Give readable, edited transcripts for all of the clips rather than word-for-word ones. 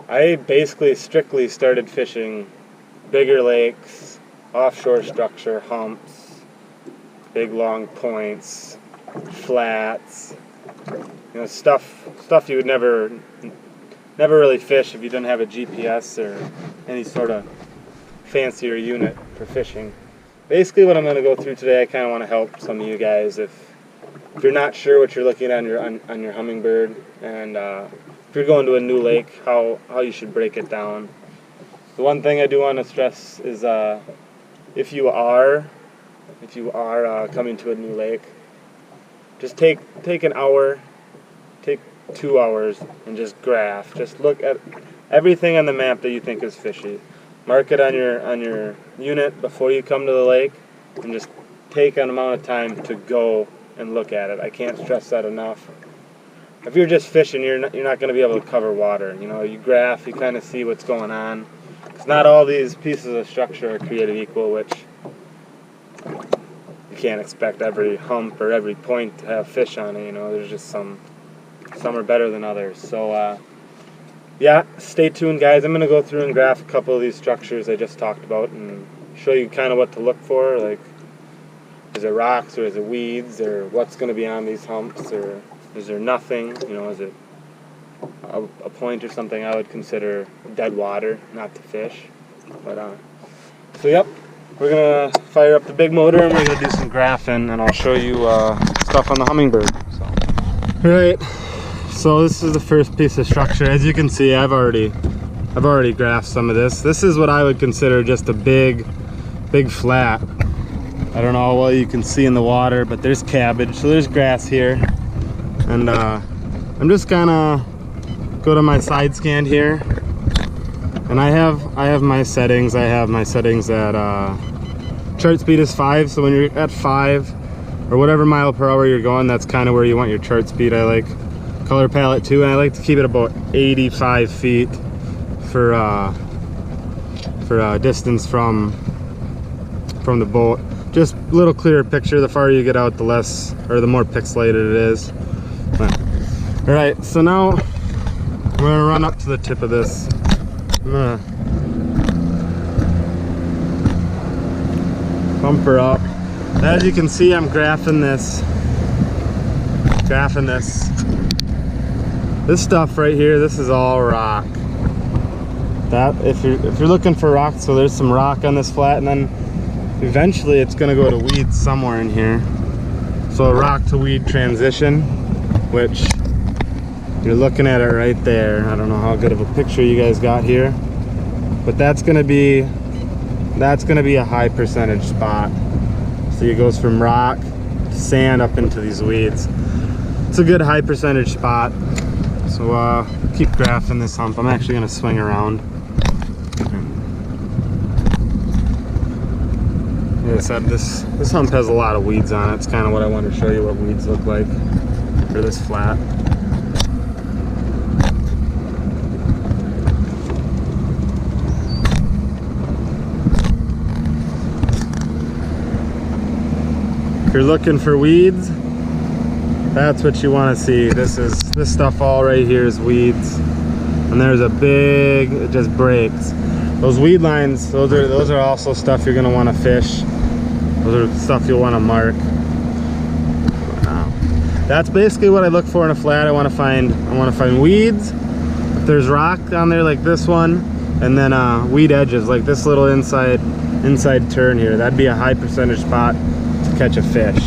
I basically strictly started fishing bigger lakes, offshore structure, humps, big long points, flats, you know, stuff you would never really fish if you didn't have a GPS or any sort of fancier unit for fishing. Basically what I'm going to go through today, I kind of want to help some of you guys if you're not sure what you're looking at on your Humminbird, and if you're going to a new lake, how you should break it down. The one thing I do want to stress is if you are coming to a new lake, just take an hour, take 2 hours, and just graph. Just look at everything on the map that you think is fishy. Mark it on your unit before you come to the lake, and just take an amount of time to go and look at it. I can't stress that enough. If you're just fishing, you're not going to be able to cover water. You know, you graph, you kind of see what's going on. Because not all these pieces of structure are created equal, which you can't expect every hump or every point to have fish on it. You know, there's just some are better than others. So yeah, stay tuned, guys. I'm going to go through and graph a couple of these structures I just talked about and show you kind of what to look for, like is it rocks or is it weeds or what's going to be on these humps, or is there nothing, you know, is it a point or something I would consider dead water, not to fish. But so yep, we're going to fire up the big motor and we're going to do some graphing, and I'll show you stuff on the Humminbird. So. Alright, so this is the first piece of structure. As you can see, I've already graphed some of this. This is what I would consider just a big flat. I don't know how well you can see in the water, but there's cabbage, so there's grass here. And I'm just gonna go to my side scan here, and I have my settings. I have my settings at chart speed is 5, so when you're at 5 or whatever mile per hour you're going, that's kind of where you want your chart speed. I like color palette too, and I like to keep it about 85 feet for distance from the boat. Just a little clearer picture. The farther you get out, the less, or the more pixelated it is. All right, so now I'm gonna run up to the tip of this. I'm gonna pump her up. As you can see, I'm graphing this. This stuff right here, this is all rock. That if you're looking for rock, so there's some rock on this flat, and then eventually it's going to go to weeds somewhere in here. So a rock to weed transition, which you're looking at it right there. I don't know how good of a picture you guys got here, but that's going to be a high percentage spot. So it goes from rock to sand up into these weeds. It's a good high percentage spot. So keep graphing this hump. I'm actually going to swing around. Like I said, this hump has a lot of weeds on it. It's kind of what I want to show you, what weeds look like for this flat. If you're looking for weeds, that's what you want to see. This stuff all right here is weeds, and there's a big, it just breaks. Those weed lines, those are also stuff you're going to want to fish. Those are stuff you'll want to mark. That's basically what I look for in a flat. I want to find weeds. If there's rock on there like this one, and then weed edges like this little inside turn here, that'd be a high percentage spot to catch a fish.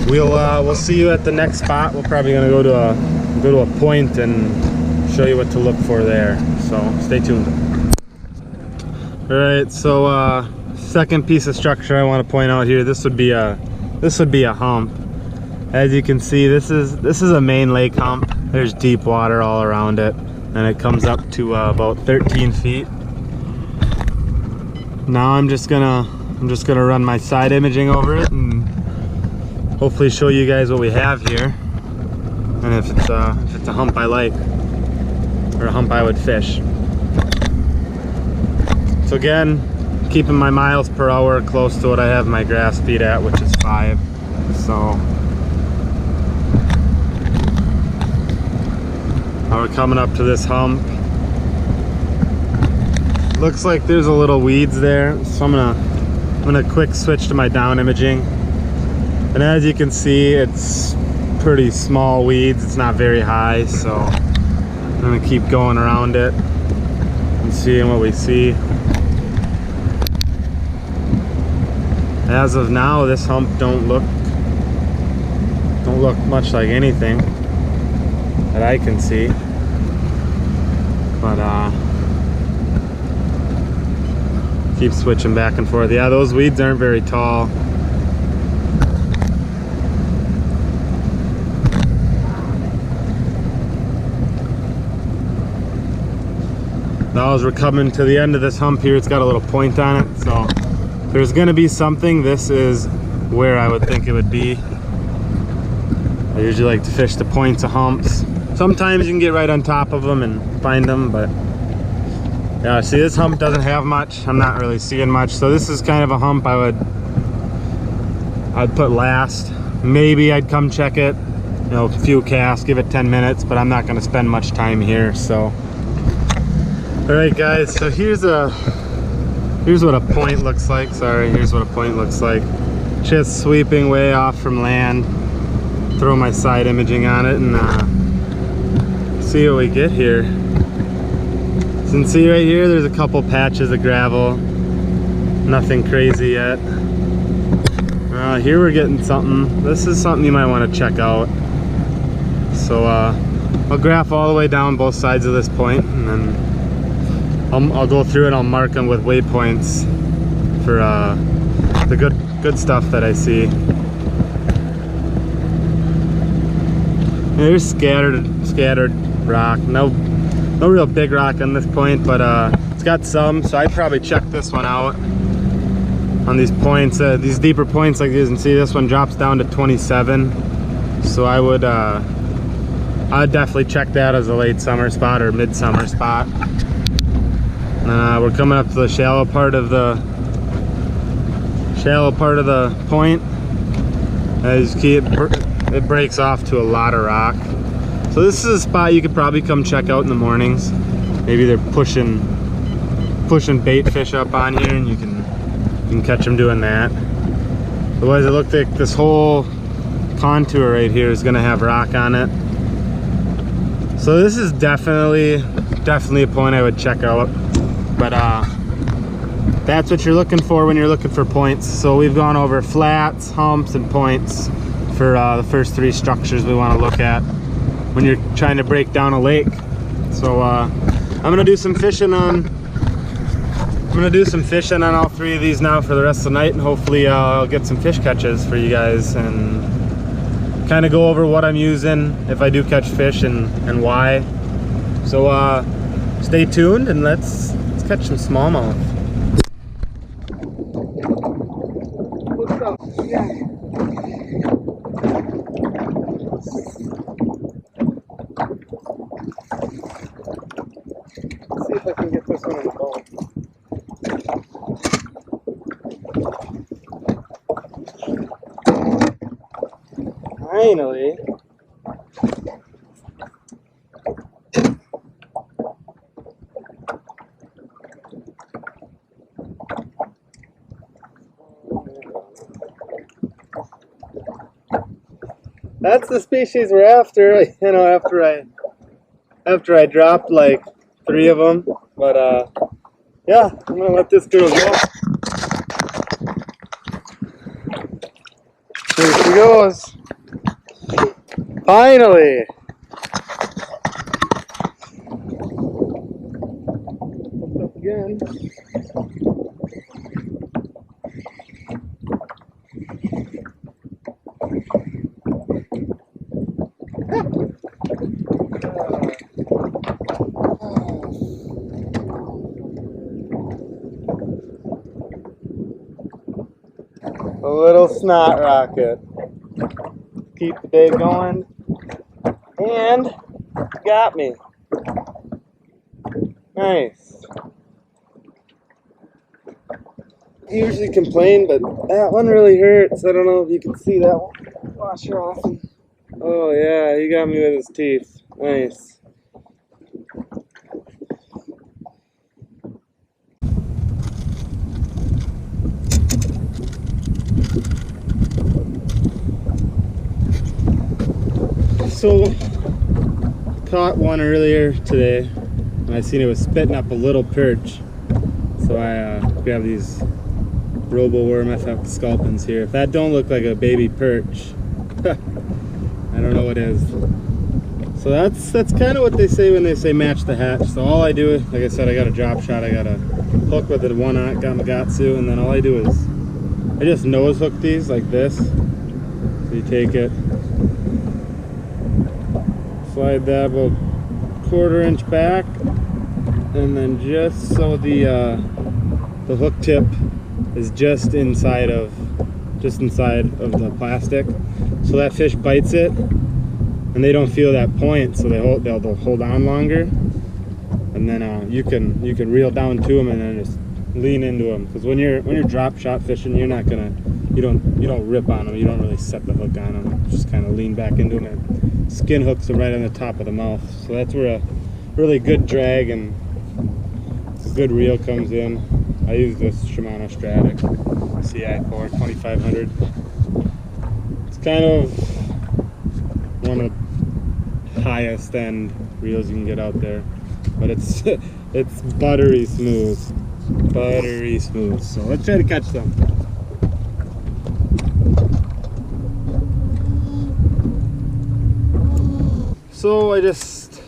We'll see you at the next spot. We're probably going to go to a point and show you what to look for there. So stay tuned. All right, so second piece of structure I want to point out here. This would be a hump. As you can see, this is a main lake hump. There's deep water all around it, and it comes up to about 13 feet. Now I'm just gonna run my side imaging over it and hopefully show you guys what we have here, and if it's a hump I like, or a hump I would fish. So again, keeping my miles per hour close to what I have my graph speed at, which is 5. So We're coming up to this hump. Looks like there's a little weeds there, so I'm gonna quick switch to my down imaging. And as you can see, it's pretty small weeds. It's not very high, so I'm gonna keep going around it and seeing what we see. As of now, this hump don't look much like anything that I can see. But keep switching back and forth. Yeah, those weeds aren't very tall. Now as we're coming to the end of this hump here, it's got a little point on it, so if there's gonna be something, this is where I would think it would be. I usually like to fish the points of humps. Sometimes you can get right on top of them and find them, but yeah, see, this hump doesn't have much. I'm not really seeing much, so this is kind of a hump I'd put last. Maybe I'd come check it, you know, a few casts, give it 10 minutes, but I'm not gonna spend much time here, so. All right, guys, so here's what a point looks like. Here's what a point looks like. Just sweeping way off from land. Throw my side imaging on it and see what we get here. So you can see right here, there's a couple patches of gravel. Nothing crazy yet. Here we're getting something. This is something you might want to check out. So I'll graph all the way down both sides of this point, and then I'll go through and I'll mark them with waypoints for the good stuff that I see. There's scattered rock. No real big rock on this point, but it's got some. So I'd probably check this one out on these points. These deeper points, like you can see, this one drops down to 27. So I'd definitely check that as a late summer spot or midsummer spot. We're coming up to the shallow part of the point. As you see, it breaks off to a lot of rock. So this is a spot you could probably come check out in the mornings. Maybe they're pushing bait fish up on here, and you can catch them doing that. Otherwise, it looks like this whole contour right here is gonna have rock on it. So this is definitely a point I would check out. But that's what you're looking for when you're looking for points. So we've gone over flats, humps, and points for the first three structures we want to look at when you're trying to break down a lake. So I'm gonna do some fishing on all three of these now for the rest of the night, and hopefully I'll get some fish catches for you guys and kind of go over what I'm using if I do catch fish and why. So stay tuned and let's catch some smallmouth. What's up? Yeah. Let's see if I can get this one in the bowl. Finally. That's the species we're after, you know, after I dropped like 3 of them. But yeah, I'm gonna let this girl go. Here she goes. Finally. Hooked up again. A little snot rocket. Keep the bait going. And got me. Nice. I usually complain, but that one really hurts. I don't know if you can see that one. Wash her off. Oh yeah, he got me with his teeth. Nice. So caught one earlier today, and I seen it was spitting up a little perch. So I grabbed these Roboworm FF Sculpins here. If that don't look like a baby perch, I don't know what is. So that's kind of what they say when they say match the hatch. So all I do, like I said, I got a drop shot. I got a hook with a 1/0 Gamakatsu, and then all I do is I just nose hook these like this. So you take it, slide that about 1/4 inch back, and then just so the hook tip is just inside of the plastic, so that fish bites it and they don't feel that point, so they'll hold on longer, and then you can reel down to them and then just lean into them, because when you're drop shot fishing, you're not gonna you don't rip on them, you don't really set the hook on them, just kind of lean back into them and skin hooks them right on the top of the mouth. So that's where a really good drag and a good reel comes in. I use this Shimano Stratic CI4 2500. It's kind of one of the highest end reels you can get out there, but it's it's buttery smooth. So let's try to catch some. So I just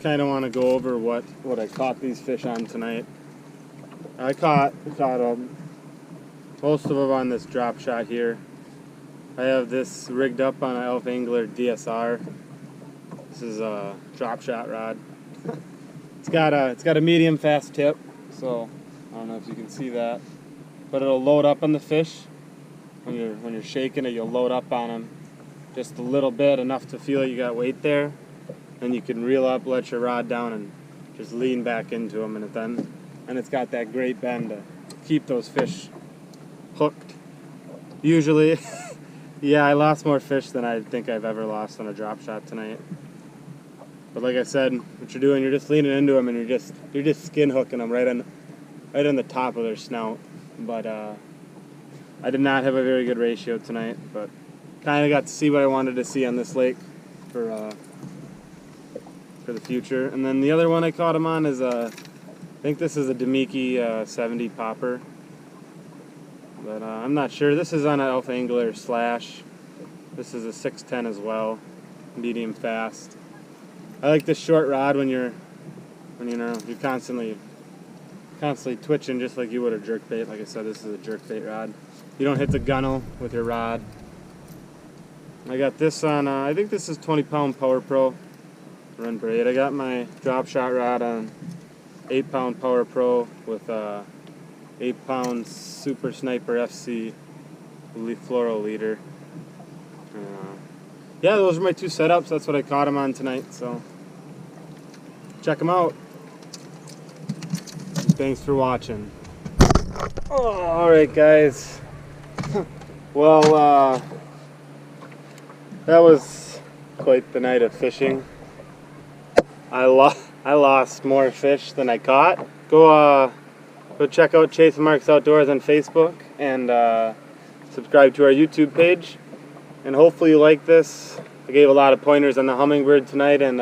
kind of want to go over what I caught these fish on tonight. I caught most of them on this drop shot here. I have this rigged up on an Elf Angler DSR. This is a drop shot rod. It's got a medium fast tip, so I don't know if you can see that, but it'll load up on the fish. When you're shaking it, you'll load up on them just a little bit, enough to feel you got weight there, and you can reel up, let your rod down, and just lean back into them, and it's got that great bend to keep those fish hooked. Usually, yeah, I lost more fish than I think I've ever lost on a drop shot tonight. But like I said, what you're doing, you're just leaning into them and you're just skin hooking them right on the top of their snout. But I did not have a very good ratio tonight, but kind of got to see what I wanted to see on this lake for the future. And then the other one I caught him on is I think this is a Damiki 70 popper, but I'm not sure. This is on an Elf Angler Slash. This is a 610 as well, medium fast. I like this short rod when you're constantly twitching, just like you would a jerkbait. Like I said, this is a jerkbait rod. You don't hit the gunnel with your rod. I got this on, I think this is 20-pound Power Pro Run Braid. I got my drop shot rod on 8-pound Power Pro with 8-pound Super Sniper FC fluoro leader. Yeah, those are my two setups. That's what I caught them on tonight, so check them out. And thanks for watching. Oh, alright guys. Well, that was quite the night of fishing. I lost more fish than I caught. Go check out Chase Marks Outdoors on Facebook and subscribe to our YouTube page. And hopefully you like this. I gave a lot of pointers on the hummingbird tonight, and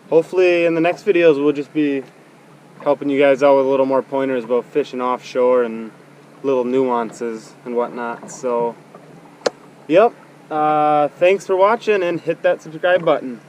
hopefully in the next videos we'll just be helping you guys out with a little more pointers about fishing offshore and little nuances and whatnot. So, yep. Thanks for watching, and hit that subscribe button.